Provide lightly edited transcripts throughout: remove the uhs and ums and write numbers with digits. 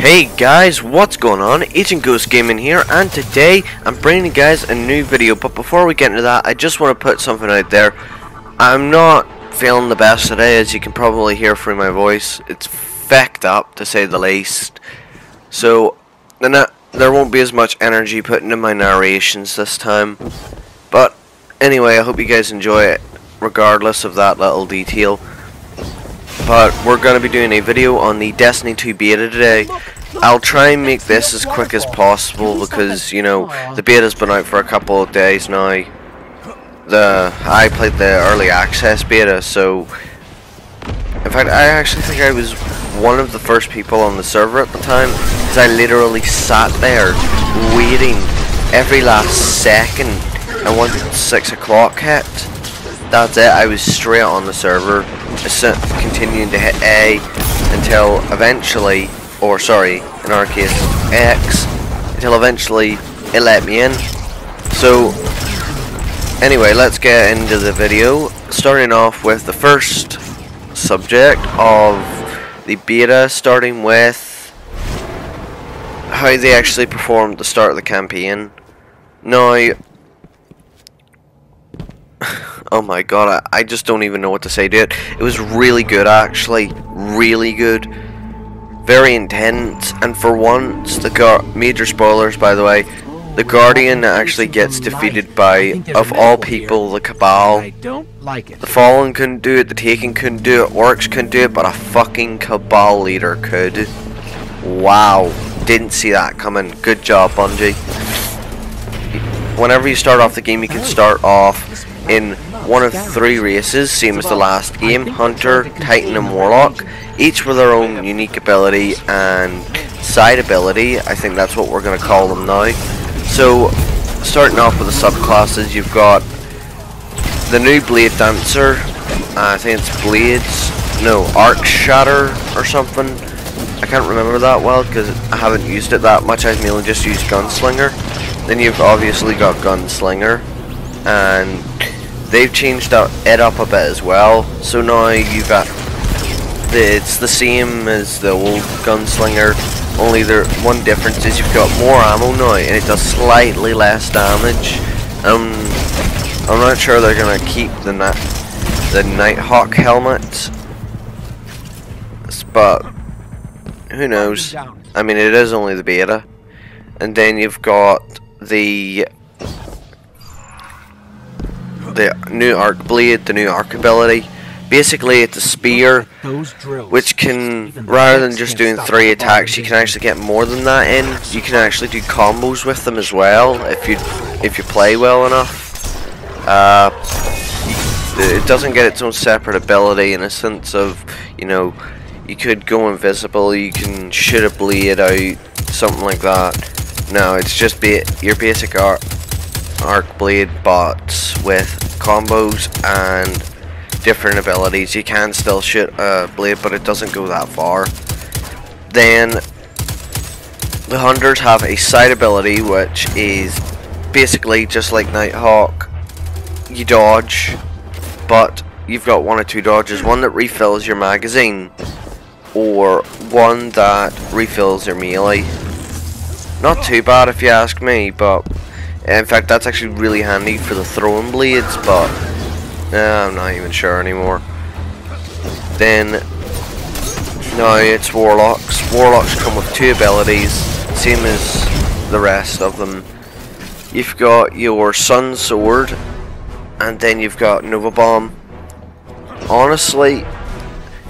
Hey guys, what's going on? Agent Ghost Gaming here, and today I'm bringing you guys a new video. But before we get into that, I just want to put something out there. I'm not feeling the best today, as you can probably hear through my voice. It's fecked up, to say the least. So there won't be as much energy put into my narrations this time. But anyway, I hope you guys enjoy it, regardless of that little detail. But we're going to be doing a video on the Destiny 2 beta today. I'll try and make this as quick as possible because, you know, the beta's been out for a couple of days now. I played the early access beta, so in fact I actually think I was one of the first people on the server at the time, because I literally sat there waiting every last second, and once 6 o'clock hit, that's it, I was straight on the server, continuing to hit A until eventually, or sorry, in our case X, until eventually it let me in. So anyway, let's get into the video, starting off with the first subject of the beta, starting with how they actually performed at the start of the campaign. Now, oh my god, I just don't even know what to say to it. It was really good, actually. Really good. Very intense. And for once, major spoilers, by the way, the Guardian actually gets defeated by, of all people, the Cabal. The Fallen couldn't do it, the Taken couldn't do it, Orcs couldn't do it, but a fucking Cabal leader could. Wow. Didn't see that coming. Good job, Bungie. Whenever you start off the game, you can start off in one of 3 races, same as the last game: Hunter, Titan and Warlock, each with their own unique ability and side ability. I think that's what we're going to call them now. So starting off with the subclasses, you've got the new Blade Dancer, I think it's Arc Shatter or something. I can't remember that well because I haven't used it that much. I've mainly just used Gunslinger. Then you've obviously got Gunslinger, and they've changed it up a bit as well. So now you've got it's the same as the old Gunslinger, only one difference is you've got more ammo now, and it does slightly less damage. I'm not sure they're gonna keep the Nighthawk helmet, but who knows? I mean, it is only the beta. And then you've got the new Arc Blade, the new Arc ability. Basically, it's a spear, which can, rather than just doing 3 attacks, you can actually get more than that in. You can actually do combos with them as well, if you play well enough. It doesn't get its own separate ability, in a sense of, you know, you could go invisible, you can shoot a blade out, something like that. No, it's just your basic arc blade bots with combos and different abilities. You can still shoot a blade, but it doesn't go that far. Then the Hunters have a side ability, which is basically just like Nighthawk. You dodge, but you've got 1 or 2 dodges: one that refills your magazine, or one that refills your melee. Not too bad if you ask me, but in fact that's actually really handy for the throwing blades, but I'm not even sure anymore. Then now it's Warlocks. Warlocks come with 2 abilities, same as the rest of them. You've got your Sun Sword, and then you've got Nova Bomb. Honestly,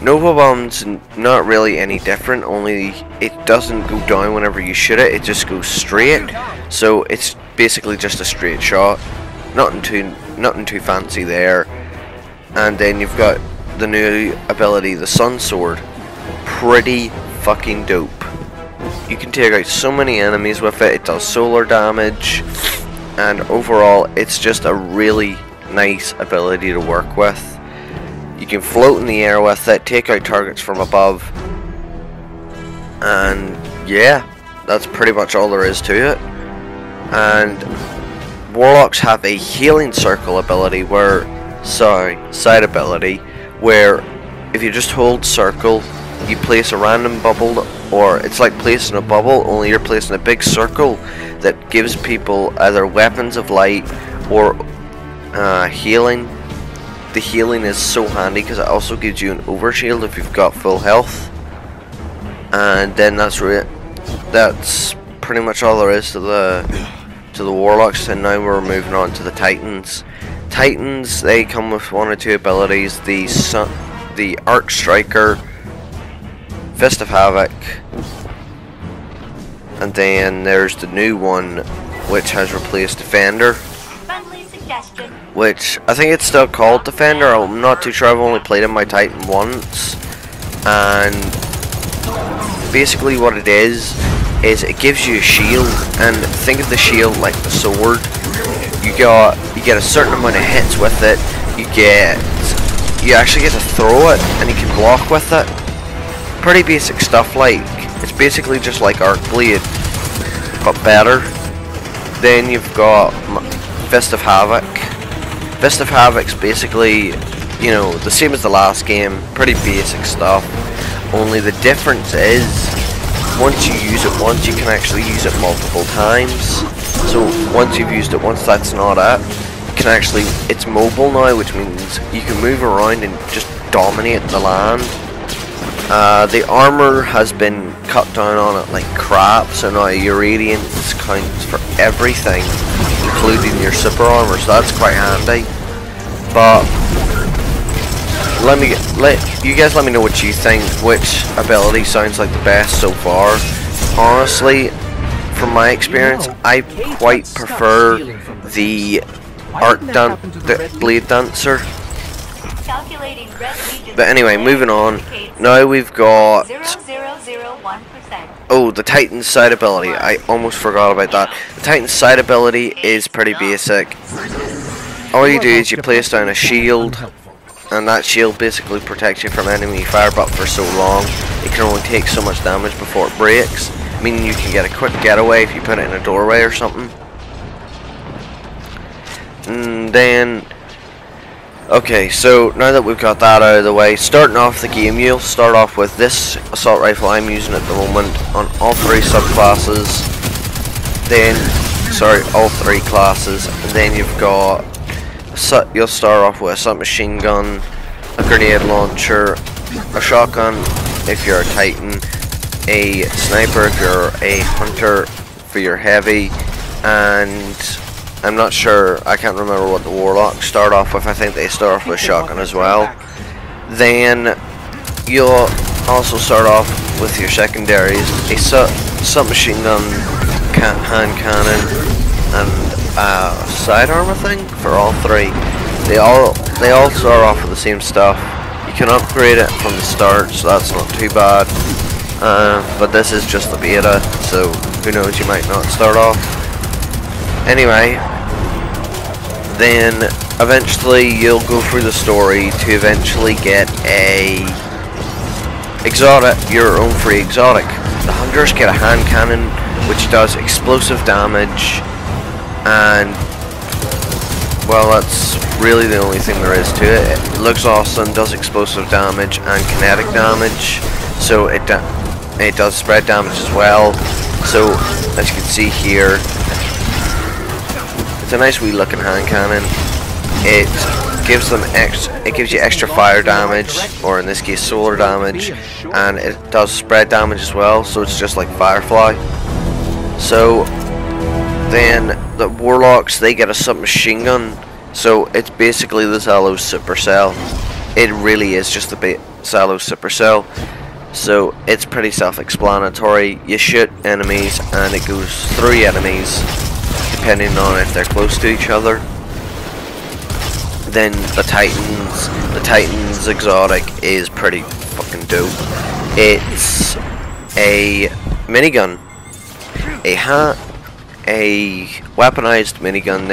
Nova Bomb's not really any different, only it doesn't go down whenever you shoot it, it just goes straight. So it's basically just a straight shot. Nothing too fancy there. And then you've got the new ability, the Sun Sword. Pretty fucking dope. You can take out so many enemies with it, it does solar damage, and overall it's just a really nice ability to work with. You can float in the air with it, take out targets from above, and yeah, that's pretty much all there is to it. And Warlocks have a healing circle ability side ability, where if you just hold circle you place a random bubble, or it's like placing a bubble, only you're placing a big circle that gives people either weapons of light or healing. The healing is so handy because it also gives you an overshield if you've got full health. And then that's pretty much all there is to the Warlocks. And now we're moving on to the Titans. Titans, they come with one or two abilities: the Arc Striker, Fist of Havoc, and then there's the new one which has replaced Defender, which I think it's still called Defender. I'm not too sure, I've only played in my Titan once. And basically what it is it gives you a shield, and think of the shield like the sword. You get a certain amount of hits with it, you actually get to throw it, and you can block with it. Pretty basic stuff. Like, it's basically just like Arc Blade, but better. Then you've got Fist of Havoc. Fist of Havoc's basically, you know, the same as the last game, pretty basic stuff. Only the difference is, once you use it once, you can actually use it multiple times. So once you've used it once, that's not it. You can actually, it's mobile now, which means you can move around and just dominate the land. The armor has been cut down on it like crap, so now your radiance counts for everything, including your super armor, so that's quite handy. But you guys let me know what you think, which ability sounds like the best so far. Honestly, from my experience, I quite prefer the Blade Dancer. But anyway, moving on. Now we've got the Titan's side ability. I almost forgot about that. The Titan's side ability is pretty basic. All you do is you place down a shield, and that shield basically protects you from enemy fire, but for so long. It can only take so much damage before it breaks, meaning you can get a quick getaway if you put it in a doorway or something. And then, okay, so now that we've got that out of the way, starting off the game, you'll start off with this assault rifle I'm using at the moment on all three subclasses. Then, sorry, all three classes. And then you've got, you'll start off with a submachine gun, a grenade launcher, a shotgun if you're a Titan, a sniper if you're a hunter for your heavy, and I'm not sure, I can't remember what the Warlocks start off with. I think they start off with a shotgun as well. Then you'll also start off with your secondaries, a submachine gun, hand cannon, and sidearm, I think, for all three. They all start off with the same stuff. You can upgrade it from the start, so that's not too bad. But this is just the beta, so who knows, you might not start off. Anyway, then eventually you'll go through the story to eventually get your own free exotic. The hunters get a hand cannon which does explosive damage, and well, that's really the only thing there is to it. It looks awesome, does explosive damage and kinetic damage, so it does spread damage as well. So as you can see here, it's a nice wee looking hand cannon. It gives you extra fire damage, or in this case solar damage, and it does spread damage as well, so it's just like Firefly. So then the Warlocks, they get a submachine gun, so it's basically the Zalo's supercell. It really is just the Zalo's supercell. So it's pretty self-explanatory. You shoot enemies and it goes through enemies depending on if they're close to each other. Then the Titan's exotic is pretty fucking dope. It's a minigun, a weaponized minigun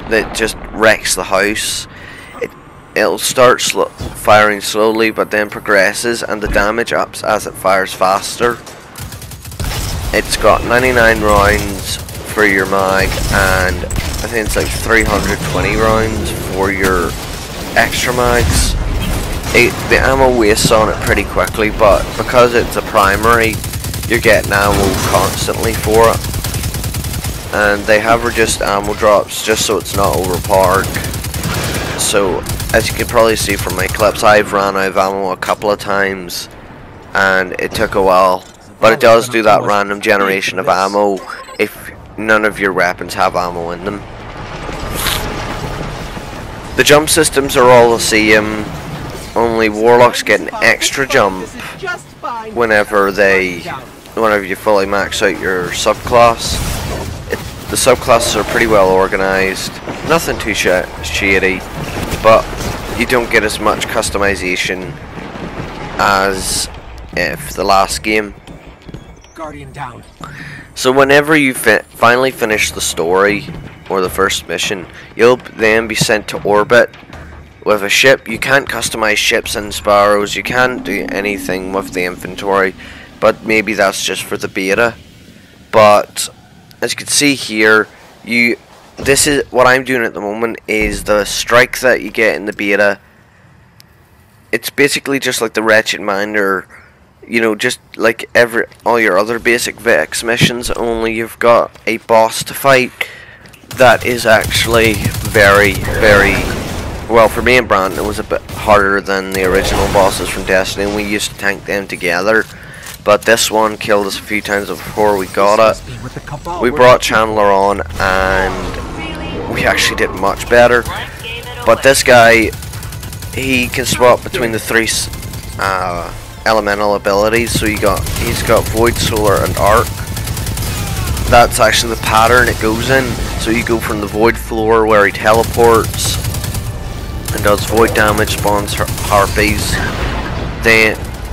that just wrecks the house. It'll start firing slowly, but then progresses, and the damage ups as it fires faster. It's got 99 rounds for your mag, and I think it's like 320 rounds for your extra mags. the ammo wastes on it pretty quickly, but because it's a primary, you're getting ammo constantly for it. And they have reduced ammo drops just so it's not overpowered. So as you can probably see from my clips, I've ran out of ammo a couple of times and it took a while, but it does do that random generation of ammo if none of your weapons have ammo in them. The jump systems are all the same, only Warlocks get an extra jump whenever you fully max out your subclass. The subclasses are pretty well organized, nothing too shady, but you don't get as much customization as if the last game. Guardian down. So whenever you finally finish the story or the first mission, you'll then be sent to orbit with a ship. You can't customize ships and sparrows, you can't do anything with the inventory, but maybe that's just for the beta. But as you can see here, this is what I'm doing at the moment is the strike that you get in the beta. It's basically just like the Wretched Mind, or you know, just like all your other basic Vex missions, only you've got a boss to fight that is actually very, well, for me and Brandon it was a bit harder than the original bosses from Destiny, and we used to tank them together. But this one killed us a few times before we got it. We brought Chandler on and we actually did much better. But this guy, he can swap between the three elemental abilities. So he's got Void, Solar and Arc. That's actually the pattern it goes in. So you go from the Void floor where he teleports and does void damage, spawns harpies.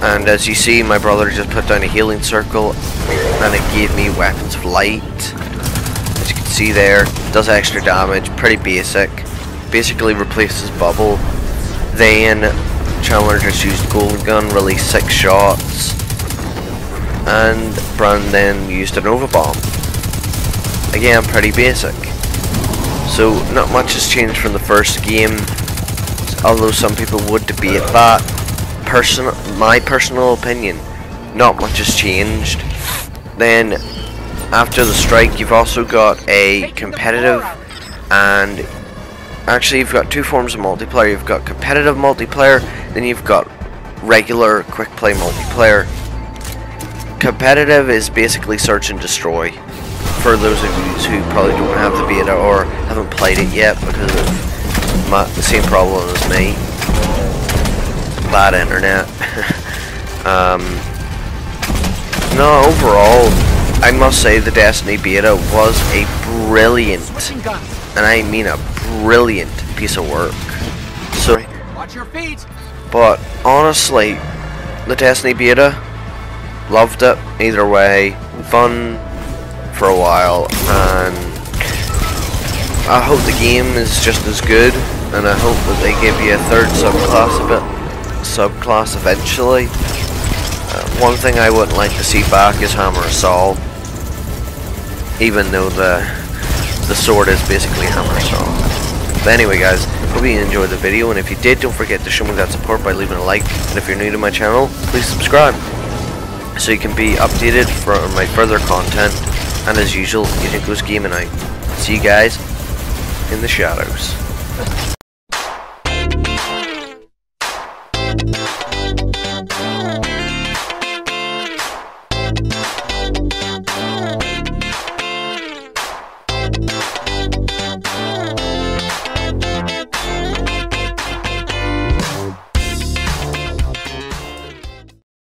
And as you see, my brother just put down a healing circle and it gave me weapons of light. As you can see there, does extra damage, pretty basic. Basically replaces bubble. Then Chandler just used golden gun, released 6 shots. And Brand then used a Nova bomb. Again, pretty basic. So not much has changed from the first game, although some people would debate that. My personal opinion, not much has changed. Then after the strike, you've also got a competitive, and actually you've got 2 forms of multiplayer. You've got competitive multiplayer, then you've got regular quick play multiplayer. Competitive is basically search and destroy, for those of you who probably don't have the beta or haven't played it yet because of the same problem as me. Bad internet. No, overall, I must say the Destiny beta was a brilliant, and I mean a brilliant piece of work. So, watch your feet. But honestly, the Destiny beta, loved it either way. Fun for a while, and I hope the game is just as good, and I hope that they give you a third subclass eventually. One thing I wouldn't like to see back is Hammer Assault, even though the sword is basically Hammer Assault. But anyway guys, hope you enjoyed the video, and if you did, don't forget to show me that support by leaving a like, and if you're new to my channel, please subscribe so you can be updated for my further content. And as usual, Eather goes gaming out. See you guys in the shadows.